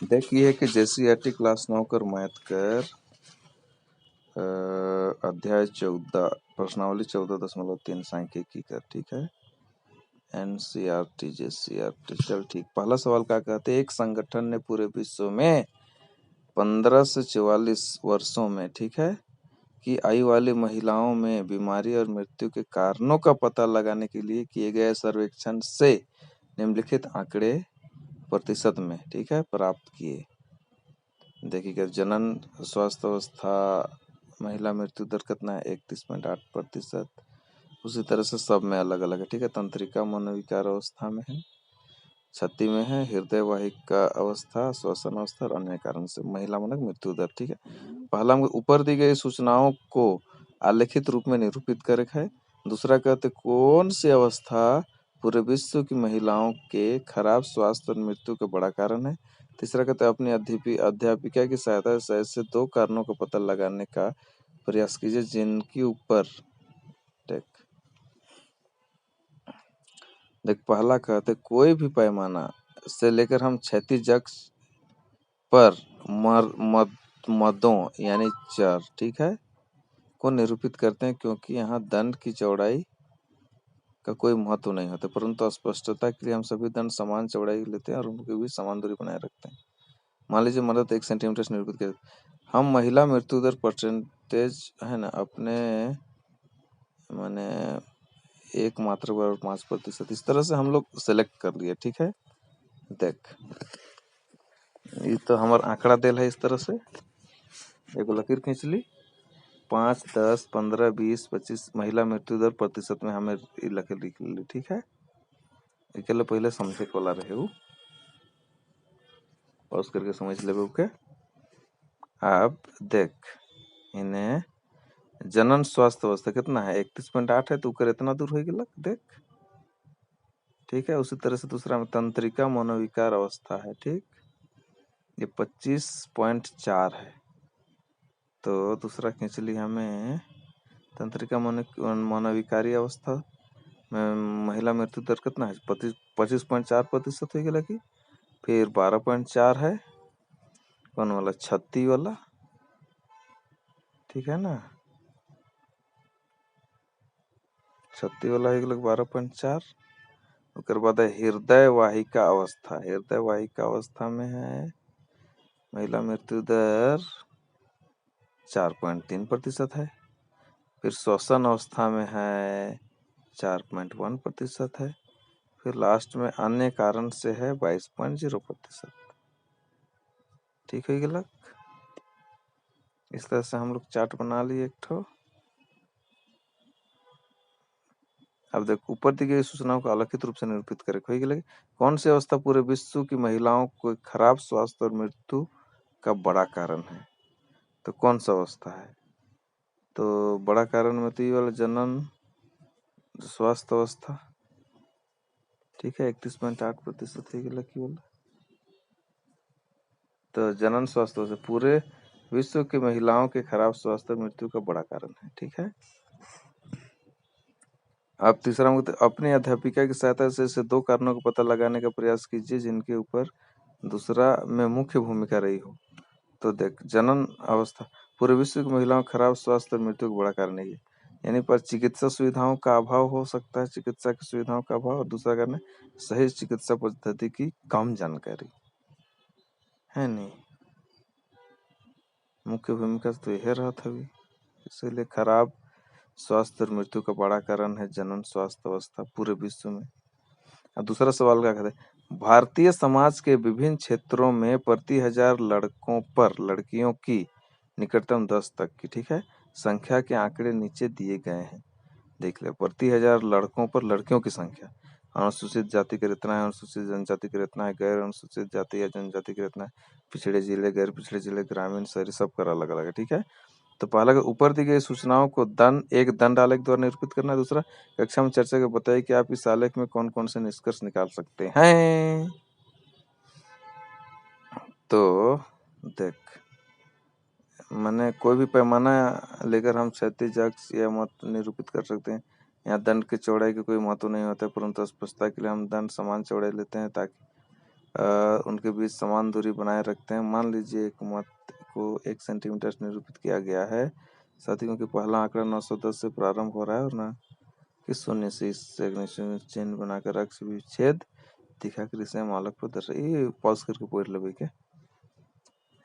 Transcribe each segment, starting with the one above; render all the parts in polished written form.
देखिए कि JCERT class 9 कर मैथ कर अध्याय 14 प्रश्नावली 14.3 सांख्यिकी कर। ठीक है, एनसीईआरटी जेसीईआरटी। चल ठीक, पहला सवाल क्या कहते हैं, एक संगठन ने पूरे विश्व में 15 से 44 वर्षों में, ठीक है, की आयु वाली महिलाओं में बीमारी और मृत्यु के कारणों का पता लगाने के लिए किए गए सर्वेक्षण से निम्नलिखित आंकड़े प्रतिशत में, ठीक है, प्राप्त किए। देखिएगा, जनन स्वास्थ्य अवस्था महिला मृत्यु दर कितना है, 31.8%। उसी तरह से सब में अलग अलग है। ठीक है, तंत्रिका मनोविकार अवस्था में है, छाती में है, हृदय वाहिका अवस्था, श्वसन अवस्था और अन्य कारण से महिला मानक मृत्यु दर। ठीक है, पहला हम ऊपर दी गई सूचनाओं को आलेखित रूप में निरूपित करे है। दूसरा कहते कौन सी अवस्था पूरे विश्व की महिलाओं के खराब स्वास्थ्य और मृत्यु का बड़ा कारण है। तीसरा कहते अपनी अध्यापिका की सहायता से ऐसे दो कारणों का पता लगाने का प्रयास कीजिए जिनके ऊपर देख पहला कहते कोई भी पैमाना से लेकर हम क्षैतिज अक्ष पर मदों यानी चर, ठीक है, को निरूपित करते हैं, क्योंकि यहाँ दंड की चौड़ाई का कोई महत्व नहीं होता, परंतु स्पष्टता के लिए हम सभी दंड समान चौड़ाई लेते हैं और उनके बीच समान दूरी बनाए रखते हैं। मान लीजिए मदद 1 सेंटीमीटर से निरूपित कर, हम महिला मृत्यु दर परसेंटेज है ना अपने माने 1 मात्रा बराबर 5%, इस तरह से हम लोग सेलेक्ट कर लिए। ठीक है, देख ये तो हमारा आंकड़ा देल है, इस तरह से एगो लकीर खींच ली, 5, 10, 15, 20, 25 महिला मृत्यु दर प्रतिशत में हमें लकीर लिख ली। ठीक है, एकले पहले समझे वाला रहे वो, पॉज करके समझ लेबे ओके। अब देख इन्हें जनन स्वास्थ्य अवस्था कितना है, 31.8 है, तो ऊपर इतना दूर हो गया देख। ठीक है, उसी तरह से दूसरा में तंत्रिका मनोविकार अवस्था है, ठीक, ये 25.4 है, तो दूसरा खींच ली हमें तंत्रिका मनोविकारी अवस्था में महिला मृत्यु दर कितना है, 25.4% हो गया कि। फिर 12.4 है कौन वाला, छत्ती वाला, ठीक है ना, छत्ती वाला हो गया 12.4। उसके बाद है हृदय वाहिका अवस्था, हृदय वाहिका अवस्था में है महिला मृत्यु दर 4.3% है। फिर श्वसन अवस्था में है 4.1% है। फिर लास्ट में अन्य कारण से है 22.0%। ठीक है गलत, इस तरह से हम लोग चार्ट बना लिए एक ठो। अब देखो ऊपर दी गई सूचनाओं को आलेखित रूप से निरूपित करे, कौन सी अवस्था पूरे विश्व की महिलाओं को खराब स्वास्थ्य और मृत्यु का बड़ा कारण है, तो कौन सा अवस्था है, तो बड़ा कारण में तो ये वाला जनन स्वास्थ्य अवस्था। ठीक है, 31.8% है लकी वाला, तो जनन स्वास्थ्य से पूरे विश्व की महिलाओं के खराब स्वास्थ्य और मृत्यु का बड़ा कारण है। ठीक है, अब तीसरा मुद्दा, अपनी अध्यापिका की सहायता से ऐसे दो कारणों का पता लगाने का प्रयास कीजिए जिनके ऊपर दूसरा में मुख्य भूमिका रही हो। तो देख जनन अवस्था पूरे विश्व की महिलाओं के खराब स्वास्थ्य और मृत्यु का बड़ा कारण है, यानी पर चिकित्सा सुविधाओं का अभाव हो सकता है, चिकित्सा की सुविधाओं का अभाव, और दूसरा कारण है सही चिकित्सा पद्धति की कम जानकारी है। नहीं, मुख्य भूमिका तो यह रहा था भी, इसीलिए खराब स्वास्थ्य और मृत्यु का बड़ा कारण है जनन स्वास्थ्य अवस्था पूरे विश्व में। अब दूसरा सवाल क्या कहते हैं, भारतीय समाज के विभिन्न क्षेत्रों में प्रति 1000 लड़कों पर लड़कियों की निकटतम 10 तक की, ठीक है, संख्या के आंकड़े नीचे दिए गए हैं। देख ले, प्रति 1000 लड़कों पर लड़कियों की संख्या, अनुसूचित जाति का इतना है, अनुसूचित जनजाति का इतना है, गैर अनुसूचित जाति या जनजाति का इतना है, पिछड़े जिले, गैर पिछड़े जिले, ग्रामीण, शहरी, सब का अलग अलग है। ठीक है, तो पहला ऊपर दी गई सूचनाओं को एक दंड आलेख द्वारा निरूपित करना है। दूसरा कक्षा में चर्चा के बताइए कि आप इस आलेख में कौन कौन से निष्कर्ष निकाल सकते हैं। तो देख मैंने कोई भी पैमाना लेकर हम क्षैतिज अक्ष या मत निरूपित कर सकते हैं। यहाँ दंड की चौड़ाई की कोई महत्व नहीं होता है, परंतु स्पष्टता के लिए हम दंड समान चौड़ाई लेते हैं ताकि उनके बीच समान दूरी बनाए रखते हैं। मान लीजिए एक मत को 1 सेंटीमीटर से निरूपित किया गया है। साथ ही क्योंकि पहला आंकड़ा 910 से प्रारंभ हो रहा है और ना कि शून्य से इससे चिन्ह बनाकर अक्ष विच्छेद दिखाकर इसे हम आलोक पर दर्शाए। पॉज करके पढ़ लेबै के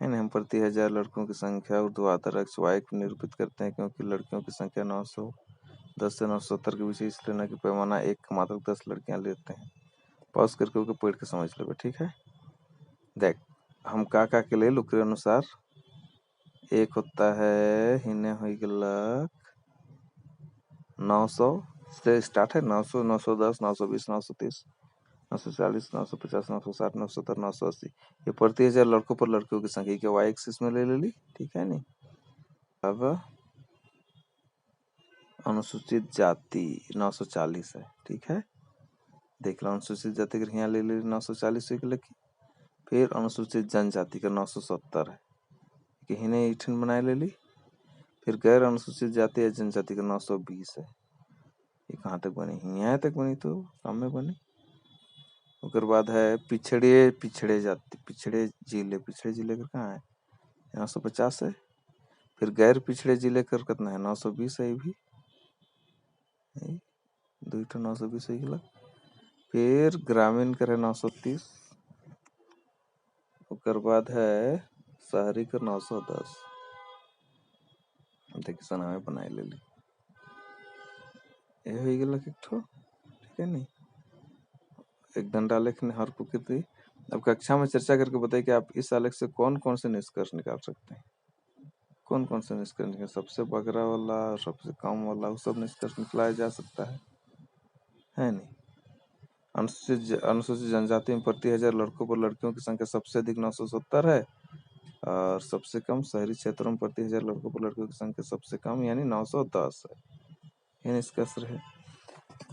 है ना। हम प्रति 1000 लड़कों की संख्या ऊर्ध्वाधर अक्ष y को निरूपित करते हैं क्योंकि लड़कियों की संख्या 910 से 970 के बीच है, इसलिए न कि पैमाना एक मात्र 10 लड़कियां लेते हैं। पॉज करके ओके पढ़ के समझ लेबै, ठीक है। देख हम का के ले लुकरे अनुसार एक होता है हिने हो गलक 900 से स्टार्ट है, 900 910 920 930 940 950 960 970 980। ये प्रति 1000 लड़कों पर लड़कियों की संख्या के वाई एक्सिस में ले ली, ठीक है नी। अब अनुसूचित जाति 940 है, ठीक है। देख लो अनुसूचित जाति के यहाँ ले ली 940 की। फिर अनुसूचित जनजाति का 970 है कि हिने इठन बनाए ले ली। फिर गैर अनुसूचित जाति या जनजाति का 920 है। ये कहाँ तक बनी? यहाँ तक बनी, तो कम में बनी। उसके बाद है पिछड़े जाति, पिछड़े जिले का कहाँ है? 950 है। फिर गैर पिछड़े जिले का कितना है? 920 है। ये भी 2 920 है। फिर ग्रामीण का है 930। उसके बाद है शहरी का 910। देखिए सना में बनाए ले ली। ये हो गया एक ठो, ठीक है नहीं। एक डंडा आलेख ने हर प्रकृति। अब कक्षा में चर्चा करके बताइए कि आप इस आलेख से कौन कौन से निष्कर्ष निकाल सकते हैं। कौन कौन से निष्कर्ष निकाल? सबसे बगरा वाला और सबसे कम वाला, वो सब निष्कर्ष निकाला जा सकता है नहीं। अनुसूचित जनजाति में प्रति 1000 लड़कों पर लड़कियों की संख्या सबसे अधिक 970 है और सबसे कम शहरी क्षेत्रों में प्रति 1000 लड़कों पर लड़कियों की संख्या सबसे कम यानी 910 है। ये निष्कर्ष है।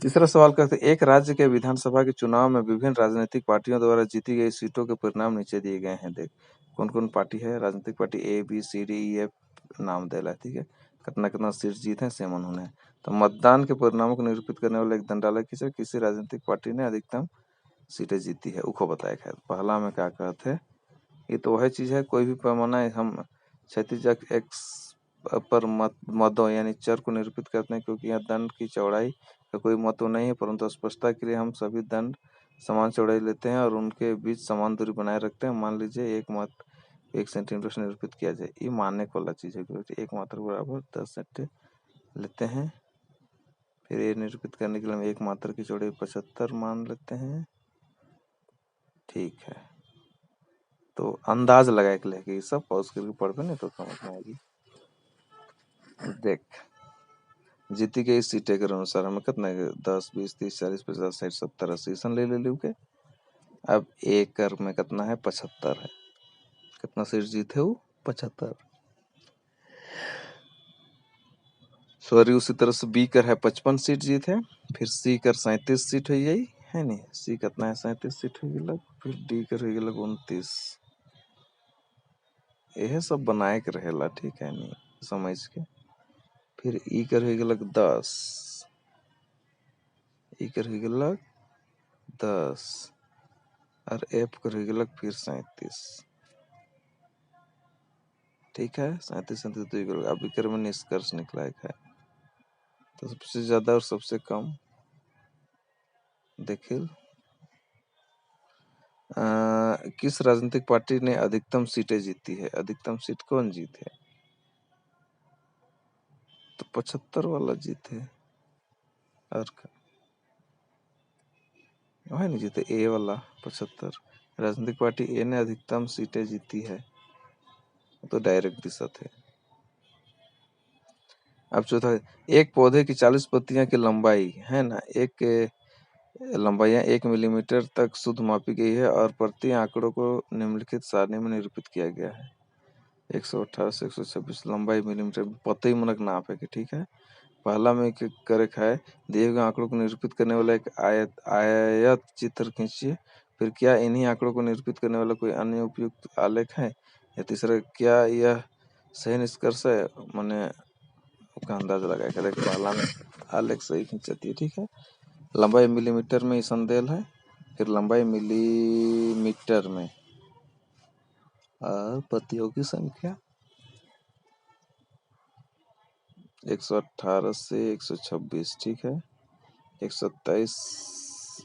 तीसरा सवाल करते हैं, एक राज्य के विधानसभा के चुनाव में विभिन्न राजनीतिक पार्टियों द्वारा जीती गई सीटों के परिणाम नीचे दिए गए हैं। देख कौन कौन पार्टी है। राजनीतिक party A B C D E F नाम देला, ठीक है। कितना कितना सीट जीते हैं सेम उन्होंने। तो मतदान के परिणामों को निरूपित करने वाला एक दंडालेख किसी राजनीतिक पार्टी ने अधिकतम सीटें जीती है, उको बताया है। पहला में क्या कहते हैं, ये तो वह चीज है, कोई भी पैमाना हम क्षैतिज एक्स पर मदों यानी चर को निरूपित करते हैं क्योंकि यहाँ दंड की चौड़ाई का कोई महत्व नहीं है, परंतु स्पष्टता के लिए हम सभी दंड समान चौड़ाई लेते हैं और उनके बीच समान दूरी बनाए रखते हैं। मान लीजिए 1 सेंटीमीटर से निरूपित किया जाए, ये मानने को वाला चीज है कि 1 मात्र बराबर 10 सेंटी लेते हैं। फिर ये निरूपित करने के लिए हम 1 मात्र की चौड़ाई 75 मान लेते हैं, ठीक है। तो अंदाज लगा के लेके सब पॉज करके पढ़ नहीं तो समझ में आएगी। देख जीती गई सीटें के अनुसार हमें कितना 10 20 30 40 50 60 70 80 ले लू के। अब एक कर में कितना है 75 है। कितना सीट जीते वो 75। सॉरी उसी तरह से बी कर है 55 सीट जीते। फिर सी कर 37 सीट हो गई है नहीं। सी कितना है 37 सीट हो गई। फिर डी कर हो गई 29। यह सब बनाए के रहेला, ठीक है नहीं समझ के। फिर ई कर हो गई 10। ई कर हो गई 10 और एफ कर हो गई फिर 37, ठीक है। 37 37 अब इकर में निष्कर्ष निकला है। तो सबसे ज्यादा और सबसे कम देखिए किस राजनीतिक पार्टी ने अधिकतम सीटें जीती है। अधिकतम सीट कौन जीते? तो 75 वाला जीते। और वह नहीं जीते ए वाला 75। राजनीतिक पार्टी ए ने अधिकतम सीटें जीती है, तो डायरेक्ट दिशा थे। अब चौथा, एक पौधे की 40 पत्तियां की लंबाई है ना, एक लंबाइयां 1 मिलीमीटर तक शुद्ध मापी गई है और प्रति आंकड़ों को निम्नलिखित सारणी में निरूपित किया गया है। 118 से 126 लंबाई मिलीमीटर पत्ती मनक नाप है कि, ठीक है। पहला में करे है दिए हुए आंकड़ों को निरूपित करने वाला एक आयत चित्र खींचिए। फिर क्या इन्हीं आंकड़ों को निरूपित करने वाला कोई अन्य उपयुक्त आलेख है? या तीसरा, क्या यह सही निष्कर्ष है? मैंने उसका अंदाजा लगाया पहला में आलेख सही खींचती है, ठीक है। लंबाई मिलीमीटर में ही संदेह है। फिर लंबाई मिलीमीटर में और पत्तियों की संख्या 118 से 126, ठीक है। 127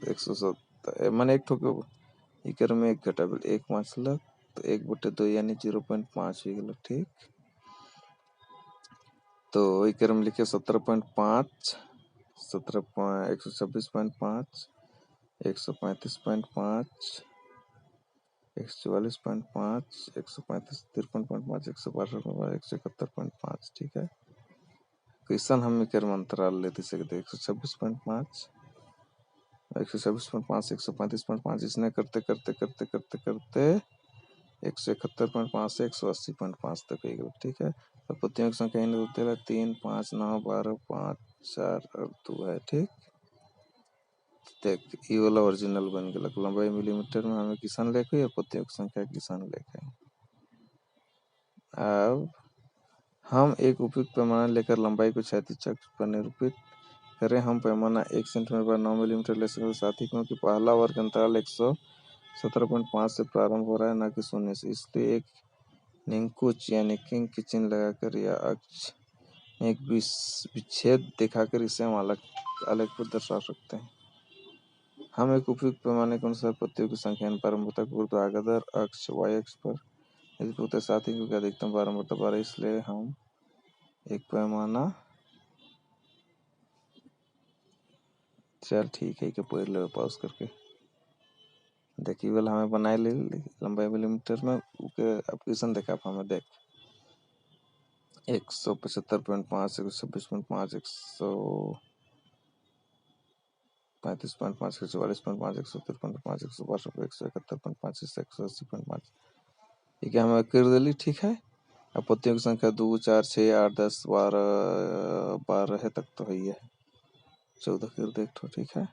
127 मैंने एक ठोक इकर में एक घटा एक मतलब तो 1/2 यानी 0.5 ही गलत, ठीक। तो इकर में लिखे 17.5 126.5 135.5 144.5 135 53.5 162.5 171.5, ठीक है। क्वेश्चन हम इकर में अंतराल लेते सकते 126.5 126.5 135.5 इसने करते करते करते करते करते 171.5 से 180.5 तक गई, ठीक है। तो पत्तियों की संख्या इन होते हैं 3 5 9 12 5 4 और 2 है, ठीक। देख ये वाला ओरिजिनल बन गया। लंबाई मिलीमीटर में हमें किसान लेके या पत्तियों की संख्या किसान लेके। अब हम एक उपयुक्त पैमाना लेकर लंबाई को क्षैतिज अक्ष पर निरूपित करें। हम पैमाना 1 सेंटीमीटर पर 9 मिलीमीटर ले सकते हैं, साथ ही क्योंकि पहला वर्ग अंतराल 117.5 से प्रारंभ हो रहा है, न कि 0 से, इसलिए एक निंकुच यानी किंग की चिन्ह लगाकर या अक्ष में एक विच्छेद दिखाकर इसे हम अलग पर दर्शा सकते हैं। हम एक उपयुक्त पैमाने के अनुसार पत्तियों की संख्या प्रारंभता ऊर्ध्वाधर अक्ष y अक्ष पर निरूपित होता है, साथ ही क्योंकि अधिकतम बारंबारता 12, इसलिए हम एक पैमाना चल ठीक है कि पढ़ लो पॉज करके देखिए वाला हमें बनाए ले लंबाई मिलीमीटर में अब क्वेश्चन देखा हमें देख 175.5 126.5 135.5 144.5 173.5 162 171.5 180.5 ठीक है हमें कर दिली, ठीक है। अब पत्तियों की संख्या 2 4 6 8 10 12 तक तो है 14 कर दे, ठीक है।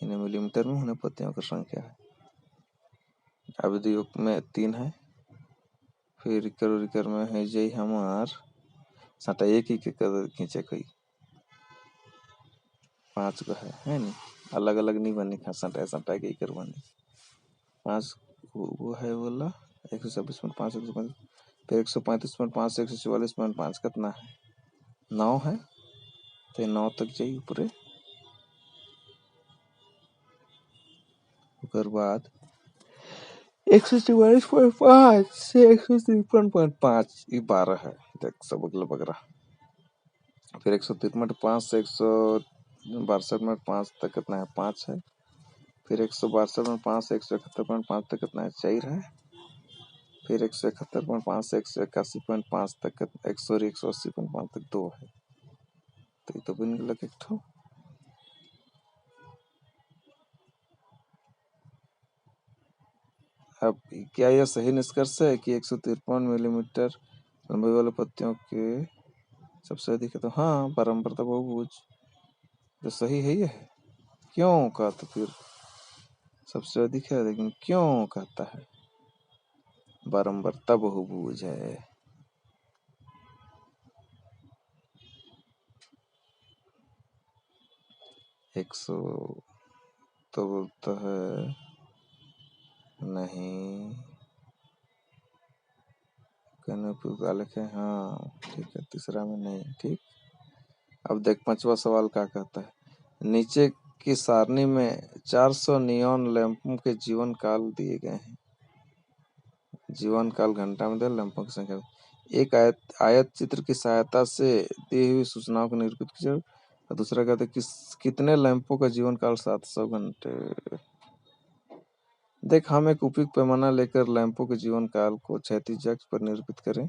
इन्हें मिलीमीटर में उन्हें पत्तियों की संख्या है। अब युग में 3 है, फिर इकर में है जय हमार साटा एक ही के कदर खींचे कई 5 गो है नहीं अलग अलग नहीं बनी खा साटा के इकर बनी 5 वो है बोला 126.5 135 फिर 135.5 से 144.5 कितना है 9 है, तो 9 तक जाइए पूरे। उसके बाद 144.5 से 153.5 ये 12 है, देख सब अगला बगरा। फिर 153.5 से 162.5 तक कितना है 5 है। फिर 162.5 से 171.5 तक कितना है 4 है। फिर 171.5 से 181.5 तक 180.5 तक 2 है, तो ये तो बन गया एक ठो। अब क्या यह सही निष्कर्ष है कि 153 मिलीमीटर लंबाई वाले पत्तियों के सबसे अधिक है? तो हाँ बारंबारता बहुभुज तो सही है ये क्यों कहा, तो फिर सबसे अधिक है, लेकिन क्यों कहता है बारंबारता बहुभुज है। एक सौ तो बोलता है नहीं कहने लिखे हाँ ठीक है, तीसरा में नहीं, ठीक। अब देख 5वां सवाल क्या कहता है, नीचे की सारणी में 400 नियॉन लैंपों के जीवन काल दिए गए हैं। जीवन काल घंटा में दे लैंपों की संख्या एक आयत चित्र की सहायता से दी हुई सूचनाओं को निरूपित कीजिए। और दूसरा कहते हैं कितने लैंपों का जीवन काल 700 घंटे। देख हम एक उपयुक्त पैमाना लेकर लैंपों के जीवन काल को क्षैतिज अक्ष पर निरूपित करें।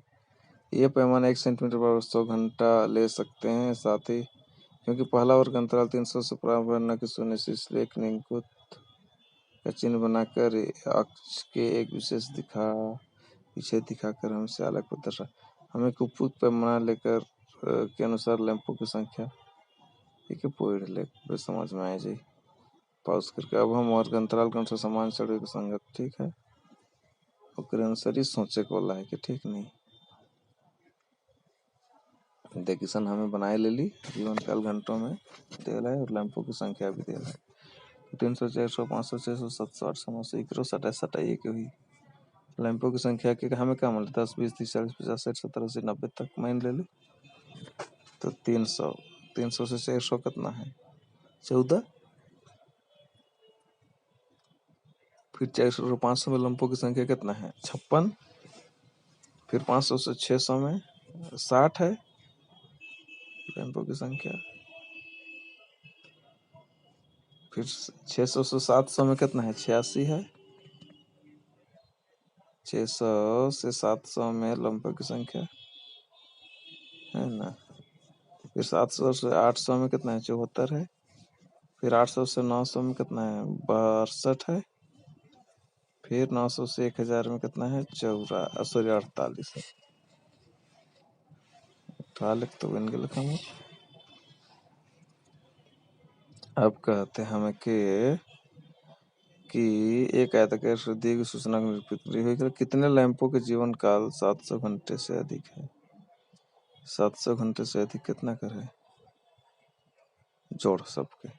यह पैमाना 1 सेंटीमीटर पर 100 घंटा ले सकते हैं, साथ ही क्योंकि पहला वर्ग अंतराल 300 से प्रारंभ करना की 0 से, इसलिए एक निंकुत का चिन्ह बनाकर अक्ष के एक विशेष पीछे दिखाकर हम इसे अलग पर दर्शा। हमें उपयुक्त पैमाना लेकर के अनुसार लैंपों की संख्या ठीक है पॉइंट ले समझ में आए जाए पॉज करके। अब हम वर्ग अंतराल के अनुसार समान चढ़े के संगत, ठीक है ओकर अनुसार ही सोचे को वाला है कि ठीक नहीं देखिसन हमें बनाए ले ली जीवन काल घंटों में दे रहा है और लैंपों की संख्या भी दे रहा है। 300, 400, 500, 600, 700, 800, 900, 1 60, 60 के हुई। लैंपों की संख्या के हमें क्या मिले? 10, 20, 30, 40, 50, 60, 70, 80, 90 तक मान ले ले। तो 300, 300 से 400 कितना है? 14। फिर 400 और 500 में लंपों की संख्या कितना है? 56। फिर 500 से 600 में 60 है लंपों की संख्या। फिर 600 से 700 में कितना है? 86 है। 600 से 700 में लंपों की संख्या है ना। फिर 700 से 800 में कितना है? 74 है। फिर 800 से 900 में कितना है? 62 है। फिर 900 से 1000 में कितना है? 48 है। लिख तो बन गया हम। अब कहते हैं हमें कि एक आयताकार दी की सूचना को निरूपित करिए। कितने लैंपों के जीवन काल 700 घंटे से अधिक है? 700 घंटे से अधिक कितना करे? जोड़ सबके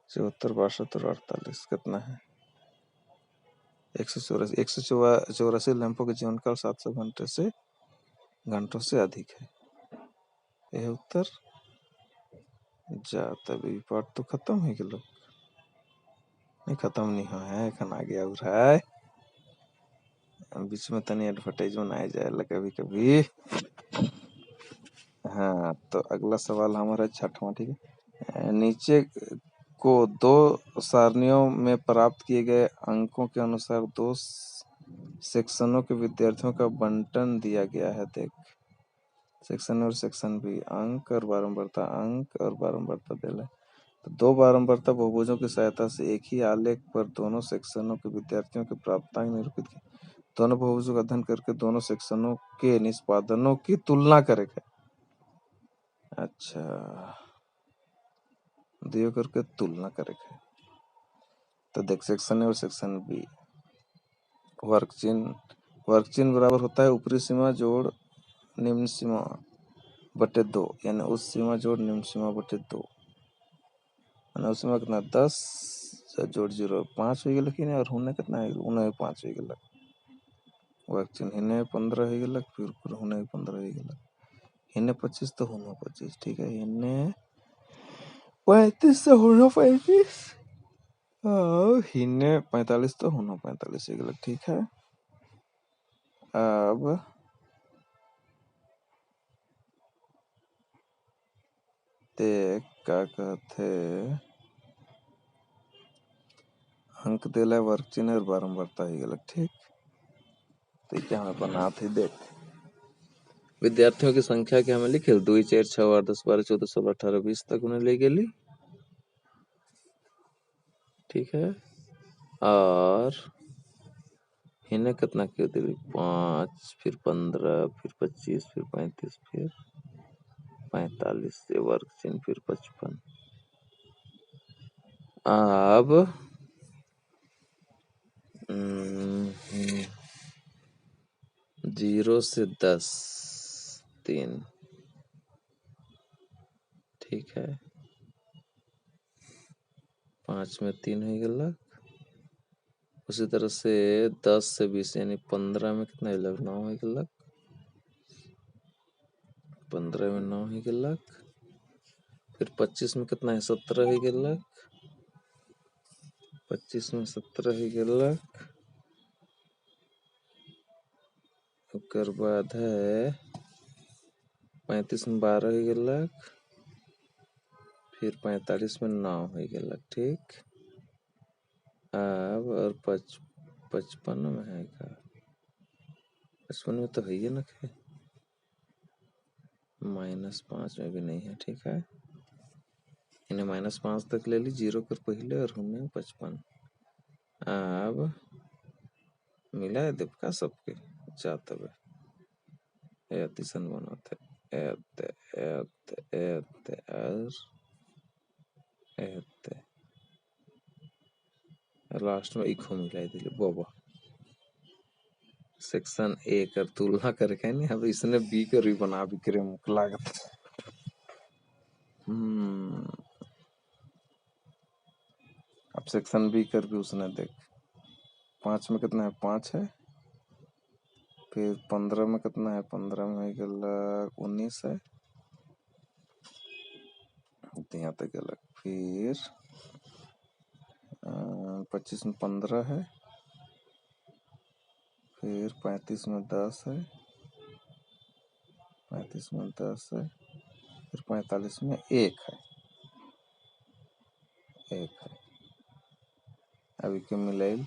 74, 62 और 48 कितना है? 184 लैंपों के जीवन काल 700 घंटों से अधिक है। यह उत्तर जा। तभी पाठ तो खत्म हो गया। नहीं खत्म नहीं हो है, खाना गया हो रहा है। बीच में तनी एडवर्टाइजमेंट आ जाए कभी कभी। हाँ, तो अगला सवाल हमारा 6वां, ठीक है। नीचे को 2 सारणियों में प्राप्त किए गए अंकों के अनुसार 2 सेक्शनों के विद्यार्थियों का बंटन दिया गया है। देख, सेक्शन और सेक्शन बी, अंक और बारंबारता, अंक और बारंबारता दिला। तो 2 बारंबारता बहुभुजों की सहायता से एक ही आलेख पर दोनों सेक्शनों के विद्यार्थियों के प्राप्तांक निरूपित किए। दोनों बहुभुजों का अध्ययन करके दोनों सेक्शनों के निष्पादनों की तुलना करेगा। अच्छा, दियो करके तुलना करेगा। तो देख, सेक्शन ए और सेक्शन बी, वर्ग चिन्ह बराबर होता है ऊपरी सीमा जोड़ निम्न सीमा बटे 2, यानी उस सीमा जोड़ निम्न सीमा बटे 2। उसमें कितना 10 जोड़ 0 5 हो गया। और होने कितना है? 5 हो गया। वर्ग चिन्ह हिने 15 हो गया। फिर होने 15 हो गया। हिने 25 तो होना 25, ठीक है। हिने 35 तो होना 35, हिने 45 तो होना 45 हो गया, ठीक है। अब देख क्या कहते अंक दिला वर्ग चिन्ह और बारंबारता हो गया, ठीक। तो क्या हमें बना थे? देख, विद्यार्थियों की संख्या के हमें लिखे 2, 4, 6, 8, 10, 12, 14, 16, 18, 20 तक उन्हें ले गई, ठीक है। और हिने कितना क्यों दिली? 5, फिर 15, फिर 25, फिर 35, फिर 45 से वर्ग चिन्ह, फिर 55। अब 0 से 10 3, ठीक है। 5 में 3 हो गया। उसी तरह से 10 से 20 यानी 15 में कितना हो? 9 हो गया। 15 में 9 हो गया। फिर 25 में कितना है? 17 हो गया। 25 में 17 हो गया। उसके बाद है 35 में 12 हो गया। फिर 45 में 9 हो गया, ठीक। अब और 55 में है का? 55 में तो है ही ना, -5 में भी नहीं है, ठीक है। इन्हें -5 तक ले ली, 0 कर पहले और हमने 55। अब मिला है दिपका सबके जाते हुए एतिसन बनाते एते एते एते एते लास्ट में इको मिलाई दिले बाबा। सेक्शन ए कर तुलना करके नहीं, अब इसने बी कर भी बना भी करे मुक लागत। सेक्शन बी कर भी उसने देख 5 में कितना है 5 है, फिर 15 में कितना है 15 में गलत 19 है, तो यहाँ तक गलत। फिर 25 में 15 है, फिर 35 में 10 है, 35 में 10 है, फिर 45 में 1 है, 1 है। अभी के मिलाइल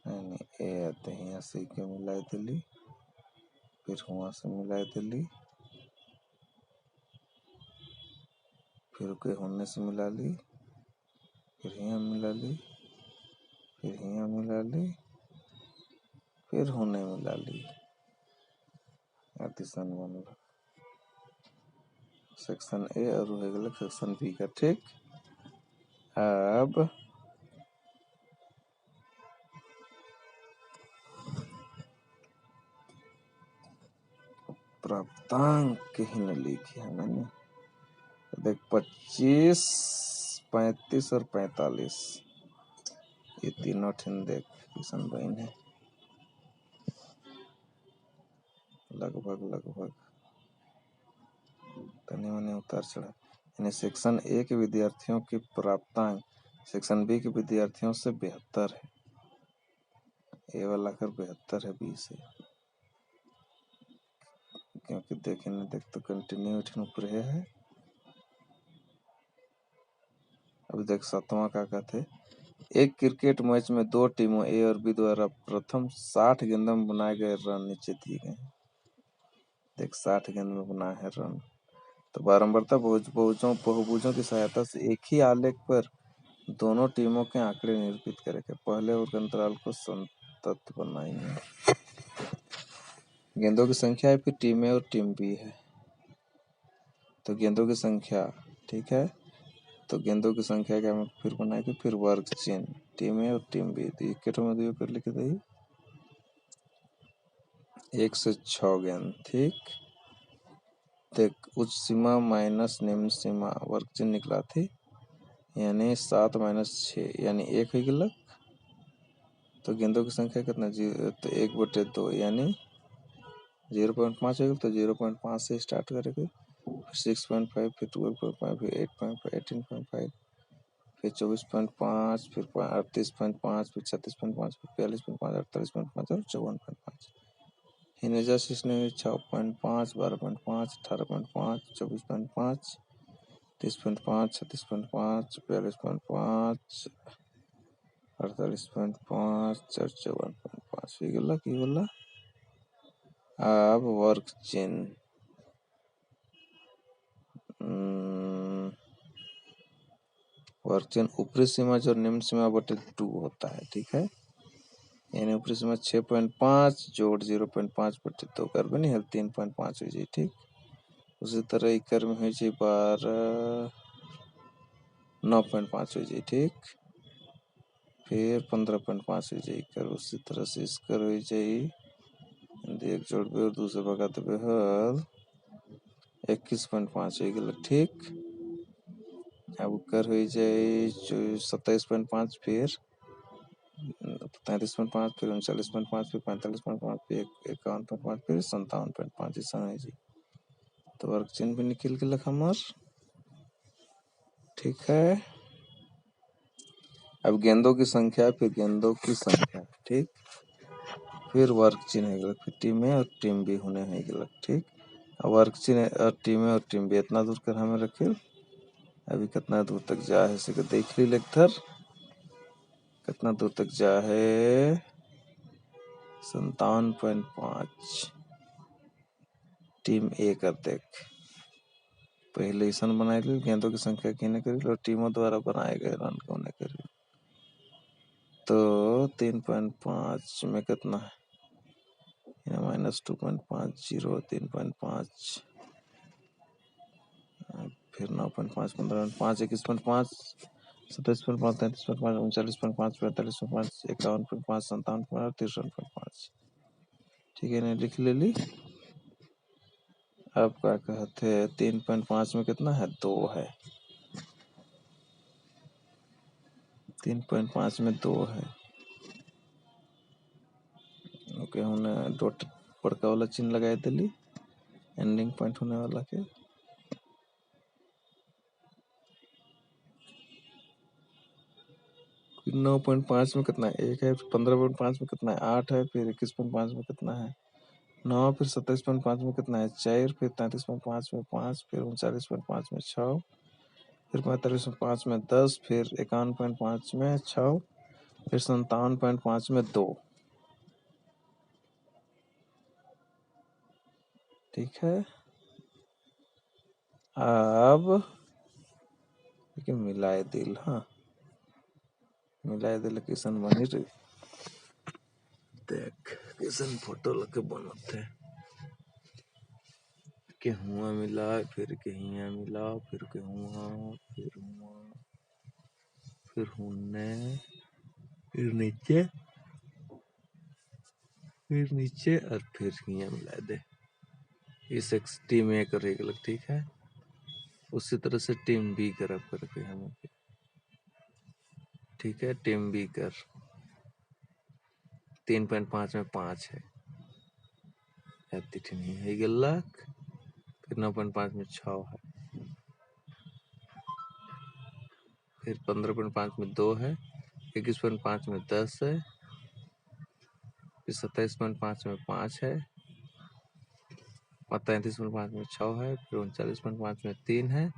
यानी ए आते हैं यहाँ से के मिलाई दिली, फिर वहाँ से मिलाई दिली, फिर के होने से मिला ली, फिर यहाँ मिला ली, फिर यहाँ मिला ली, फिर होने मिला ली। आतिशान बन रहा सेक्शन ए और हो गया सेक्शन बी का। ठीक, अब प्राप्तांक ही न लिखी है मैंने, देख 25, 35 और 45 ये तीनों ठिन देख किशन बहन है, लगभग लगभग तने मने उतार चढ़ा। यानी सेक्शन ए के विद्यार्थियों की प्राप्तांक सेक्शन बी के विद्यार्थियों से बेहतर है, ए वाला कर बेहतर है बी से, क्योंकि देखे न देख तो कंटिन्यूटी ऊपर है। अब देख 7वां का कहते, एक क्रिकेट मैच में 2 टीमों ए और बी द्वारा प्रथम 60 गेंदों में बनाए गए रन नीचे दिए गए। देख 60 गेंद में बनाए हैं रन, तो बारंबारता बहुभुजों की सहायता से एक ही आलेख पर दोनों टीमों के आंकड़े निरूपित करेंगे। पहले वर्ग अंतराल को संतत बनाएंगे। गेंदों की संख्या है, फिर टीम ए और टीम बी है, तो गेंदों की संख्या ठीक है, तो गेंदों की संख्या क्या मैं फिर बनाएगी, फिर वर्ग चिन्ह टीम ए और टीम बी में दियो कर लिखे दी 1 से 6 गेंद। ठीक, देख उच्च सीमा माइनस निम्न सीमा वर्ग चिन्ह निकला थी, यानी 7 - 6 यानी 1 ही गलत, तो गेंदों की संख्या कितना तो 1/2 यानी 0.5 होगा, तो 0.5 से स्टार्ट करेंगे, फिर 6.5, फिर 12.5, फिर 8.5, 18.5, फिर 24.5, फिर 38.5, फिर 36.5, फिर 42.5, 48.5 और 54.5। हिनेजा 6.5, 12.5, 18.5, 24.5, 30.5, 36.5, 42.5, 48.5 और 54.5 ये बोला। अब वर्ग चिन्ह वर्ग चिन्ह ऊपरी सीमा जो निम्न सीमा बटे 2 होता है। ठीक है, यानी ऊपरी सीमा 6.5 जोड़ 0.5 बटे 2 कर बनी है 3.5 हो जाए। ठीक, उसी तरह इकर में हो जाए 12 9.5 हो जाए। ठीक, फिर 15.5 हो जाए कर, उसी तरह से इसकर हो जाए 1 जोड़ बे और दूसरे भगा देवे हल 21.5 हो गया। ठीक, अब कर हो जाए 27.5, फिर 33.5, फिर 39.5, फिर 45.5, फिर 51.5, फिर 57.5 ऐसा है जी। तो वर्ग चिन्ह भी निकल के लख हमार। ठीक है, अब गेंदों की संख्या, फिर गेंदों की संख्या। ठीक, फिर वर्ग चिन्ह है गलत, फिर टीम ए और टीम बी होने है गलत। ठीक, अब वर्ग चिन्ह और टीम ए और टीम बी इतना दूर कर हमें रखे, अभी कितना दूर तक जा है इसे देख ली लेक्चर, कितना दूर तक जा है 57.5। टीम ए कर देख पहले ऐसा बनाए ली, गेंदों की संख्या कहने करी और टीमों द्वारा बनाए गए रन को करी, तो 3.5 में कितना है -2.50 3.5 फिर 9.5 15.5 21.5 27.5 33.5 39.5 45.5 51.5 57.5 63.5। ठीक है, नहीं लिख ले ली। अब क्या कहते हैं 3.5 में कितना है 2 है, 3.5 में 2 है। ओके, हमने डॉट बड़का वाला चिन्ह लगाए दिली एंडिंग पॉइंट होने वाला के। 9.5 में कितना है? 1 है। 15.5 में कितना है? 8 है। फिर 21.5 में कितना है? 9। फिर 27.5 में कितना है? 4। फिर 33.5 में 5। फिर 39.5 में 6। फिर 45.5 में 10। फिर 51.5 में 6। फिर 57.5 में 2। ठीक है। अब लेकिन मिलाए दिल, हाँ मिलाए दिल किसन बनी रही। देख किसन फोटो लगे बनते के हुआ मिला, फिर के हिया मिला, फिर के हुआ, फिर हुने, फिर नीचे, फिर नीचे और फिर हिया मिला दे। इस एक टीम ए करेगा, ठीक है। उसी तरह से टीम बी कर करके हमें, ठीक है। टीम बी कर 3.5 में 5 है, नहीं है गलक। फिर 9.5 में 6 है। फिर 15.5 में 2 है। 21.5 में 10 है। फिर 27.5 में 5 है। 33.5 में 6 है। फिर 39.5 में 3 है।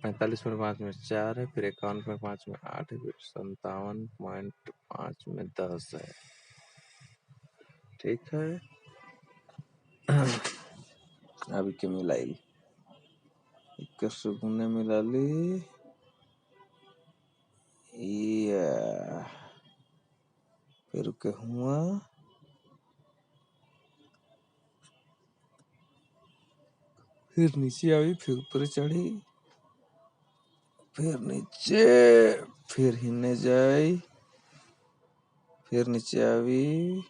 45.5 में 4 है। फिर 51.5 में 8 है। फिर 57.5 में 10 है। ठीक है। अभी के मिलाई गुने मिला ली फिर के हुआ, फिर नीचे आई, फिर ऊपर चढ़ी, फिर नीचे, फिर हिने जाई, फिर नीचे आई,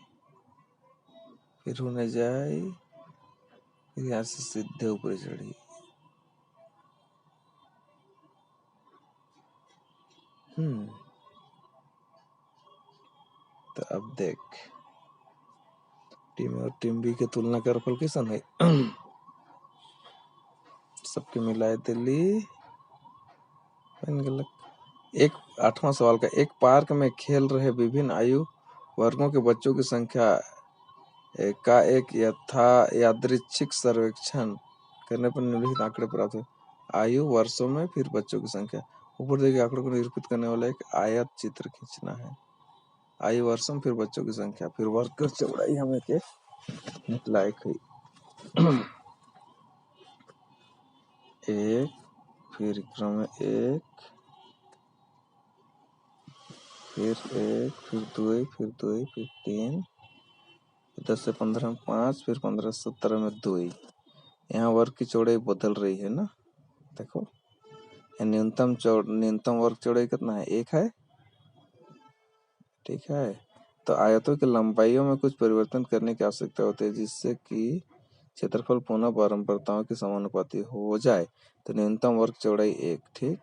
फिर होने जाई, फिर यहाँ से सीधे ऊपर चढ़ी। तो अब देख टीम और टीम बी के तुलना कर फल कैसा है। सबके मिलाए दिल्ली। एक 8वां सवाल का, एक पार्क में खेल रहे विभिन्न आयु वर्गों के बच्चों की संख्या का एक यादृच्छिक सर्वेक्षण करने पर निम्नलिखित आंकड़े प्राप्त हुए। आयु वर्षों में, फिर बच्चों की संख्या। ऊपर दिए गए आंकड़ों को निरूपित करने वाला एक आयत चित्र खींचना है। आयु वर्षों, फिर बच्चों की संख्या, फिर वर्ग की चौड़ाई हमें के लायक है। एक, फिर क्रम एक, फिर एक, फिर दो, फिर दो, फिर 3, 10 से 15 में 5, फिर 15 से 17 में 2। यहाँ वर्ग की चौड़ाई बदल रही है ना, देखो न्यूनतम वर्ग चौड़ाई कितना है? 1 है। ठीक है। तो आयतों की लंबाइयों में कुछ परिवर्तन करने की आवश्यकता होती है जिससे कि क्षेत्रफल पुनः परंपराओं के समानुपाती हो जाए। तो न्यूनतम वर्ग चौड़ाई 1, ठीक।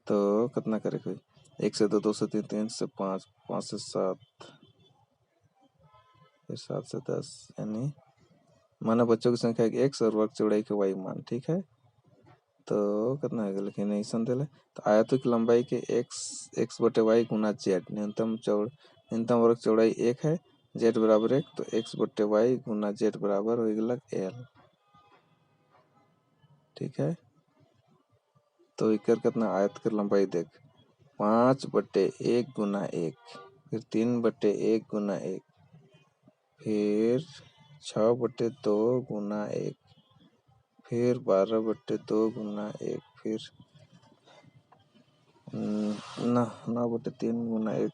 तो कितना करे कोई? 1 से 2, 2 से 3, 3 से 5, 5 से 7, फिर 7 से 10, यानी माना बच्चों की संख्या की x और वर्ग चौड़ाई के y मान, ठीक है। तो कितना है? लेकिन नहीं संदेह है। तो आयतों की लंबाई के x बटे y गुना z, न्यूनतम वर्ग चौड़ाई 1 है, z बराबर 1, तो x बटे y गुना z बराबर हो गया l, ठीक है। तो इकर कितना आयत की लंबाई देख, 5 बटे 1 गुना 1, फिर 3 बटे 1 गुना 1, फिर 6 बटे 2 गुना 1, फिर 12 बटे 2 गुना 1, फिर 9 बटे 3 गुना 1,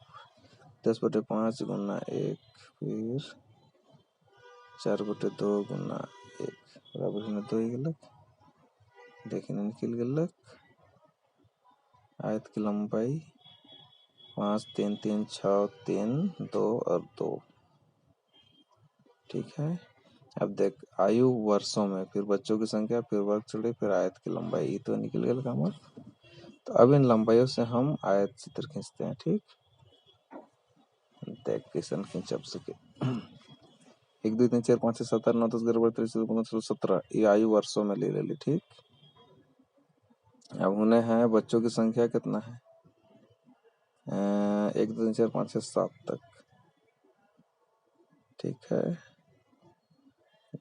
10 बटे 5 गुना 1, फिर 4 बटे 2 गुना 1 बराबर है 2 गलत। देखिए निकल गलत। आयत की लंबाई 5, 3, 3, 6, 3, 2 और 2, ठीक है। अब देख आयु वर्षों में, फिर बच्चों की संख्या, फिर वर्ग चौड़ाई, फिर आयत की लंबाई, तो निकल गया हमारा तो अब इन लंबाइयों से हम आयत चित्र खींचते हैं। ठीक, देख कैसन खींचब सके। 1 2 3 4 5 6 7 8 9 10 11 12 13 14 15 16 17 ये आयु वर्षों में ले ली। ठीक, अब उन्हें है बच्चों की संख्या कितना है, 1 2 3 4 5 6 7 तक। ठीक है,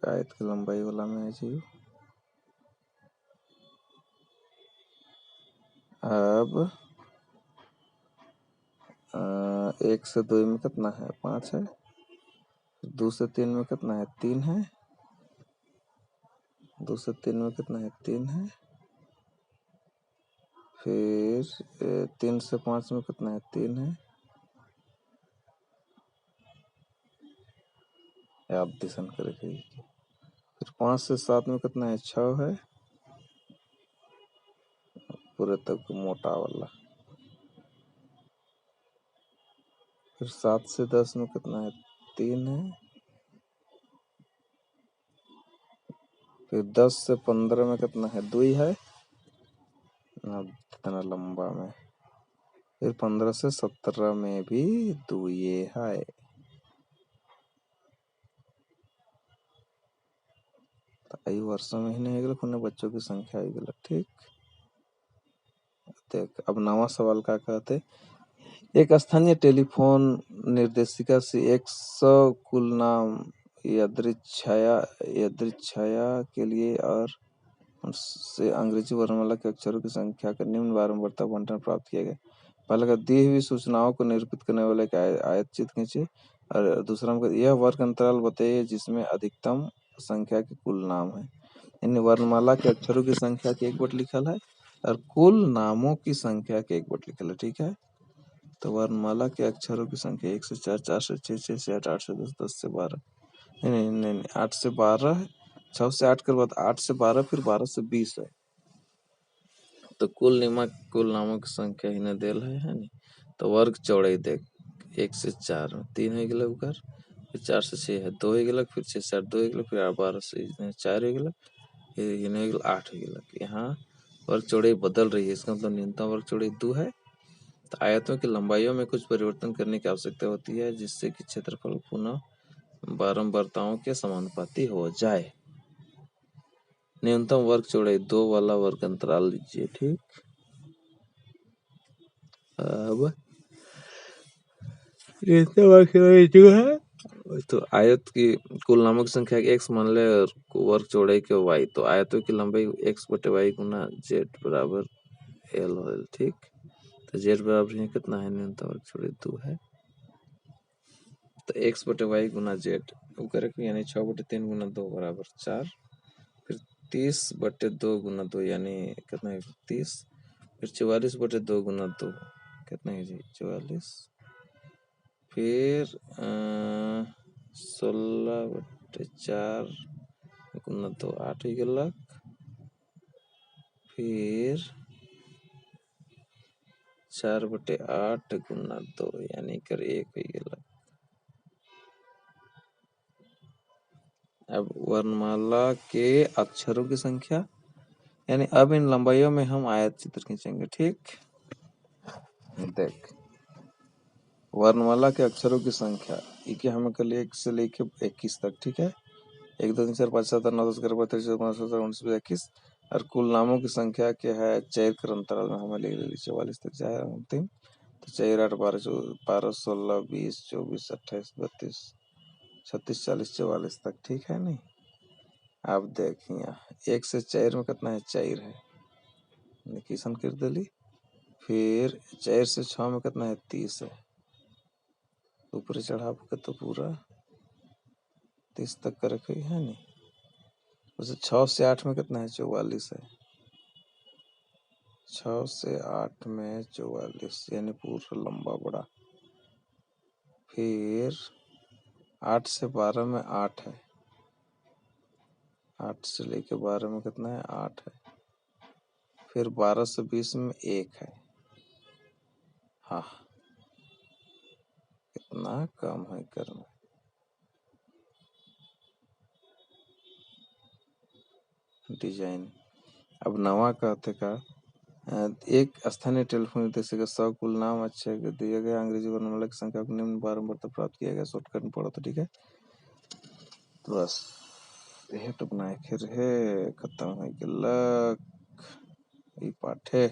आयत की लंबाई वाला में है जी। अब 1 से 2 में कितना है, 5 है। 2 से 3 में कितना है, 3 है। 2 से 3 में कितना है, 3 है। फिर 3 से 5 में कितना है, 3 है। आप दिशन करेंगे। फिर 5 से 7 में कितना है, 6 है। पूरे तक मोटा वाला। फिर 7 से 10 में कितना है, 3 है। फिर 10 से 15 में कितना है, 2 है। इतना लंबा में। फिर 15 से 17 में भी 2 है। तो आयु वर्षों में ही नहीं गलत, उन्हें बच्चों की संख्या आई गलत। ठीक, देख अब नवा सवाल का कहते, एक स्थानीय टेलीफोन निर्देशिका से 100 कुल नाम यादृच्छया के लिए और से अंग्रेजी वर्णमाला के अक्षरों की संख्या का निम्न बारंबारता बंटन प्राप्त किया गया। पहले का दी हुई सूचनाओं को निरूपित करने वाले एक आयत चित्र खींचे, और दूसरा नंबर यह वर्ग अंतराल बताइए जिसमें अधिकतम संख्या के कुल नाम है। इन वर्णमाला के अक्षरों की संख्या के 1 बट लिखल है और कुल नामों की संख्या के 1 बट लिखल है। ठीक है, तो वर्णमाला के अक्षरों की संख्या 1 से 4, 4 से 6, 6 से 8, 8 से 10, 10 से 12, नहीं 8 से 12 है। 6 से 8 के बाद 8 से 12, फिर 12 से 20 है। तो कुल नामों की संख्या ही न देल है नहीं। तो वर्ग चौड़ाई देख, 1 से 4 में 3 हो गया उकर, फिर 4 से 6 है 2 हो गया, फिर 6 से 8 2 हो गया, फिर 12 से 4 हो गया, फिर 8 हो गया। यहाँ वर्ग चौड़ाई बदल रही है, इसका मतलब न्यूनतम वर्ग चौड़ाई 2 है। तो आयतों की लंबाइयों में कुछ परिवर्तन करने की आवश्यकता होती है जिससे कि क्षेत्रफल पुनः बारंबारताओं के समानुपाती हो जाए। न्यूनतम वर्ग चौड़ाई 2 वाला वर्ग अंतराल लीजिए। ठीक, अब न्यूनतम वर्ग चौड़ाई 2 है तो आयत की कुल नामों की संख्या x मान ले और वर्ग चौड़ाई के y, तो आयतों की लंबाई x बटे y गुना z बराबर l हो। ठीक, तो z बराबर यहाँ कितना है, न्यूनतम वर्ग चौड़ाई 2 है। तो x बटे y गुना z यानी 6 बटे 3 गुना 2 बराबर 4। फिर 30 बटे 2 गुना 2 यानी कितना है, 30। फिर 44 बटे 2 गुना 2 कितना है जी, 44। फिर 16 बटे 4 गुना 2 8 हो गया। फिर 4 बटे 8 गुना 2 यानी कर 1 हो गया। अब वर्णमाला के अक्षरों की संख्या, यानी अब इन लंबाइयों में हम आयत चित्र खींचेंगे। ठीक, देख वर्णमाला के अक्षरों की संख्या इके हमें कल 1 से लेके 21 तक। ठीक है, 1 2 3 4 5 7 8 9 10 11 12 13 14 15 16 17 18 19 20 21। और कुल नामों की संख्या क्या है, 4 के अंतराल में हमें ले ली 44 तक जाए अंतिम। तो 4 8 12 12 16 20 24 28 32 36 40 44 तक। ठीक है नहीं, आप देखिए 1 से 4 में कितना है, 4 है, निकीसन कर दिली। फिर 4 से 6 में कितना है, 30 है, ऊपर चढ़ा के तो पूरा 30 तक का रखे है नहीं। उसे 6 से 8 में कितना है, 44 है। 6 से 8 में 44 यानी पूरा लंबा बड़ा। फिर 8 से 12 में 8 है, 8 से लेके 12 में कितना है, 8 है। फिर 12 से 20 में 1 है। हाँ, कितना कम है कर में। डिजाइन अब नवा कहते का एक स्थानीय टेलीफोन निर्देशक का 100 कुल नाम अच्छे दिए गए अंग्रेजी वर्णमाला की संख्या को निम्न बारंबार प्राप्त किया गया शॉर्टकट में पढ़ो तो ठीक है। तो बस यह तो बनाए फिर है खत्म है गिल्लक ये पाठ है।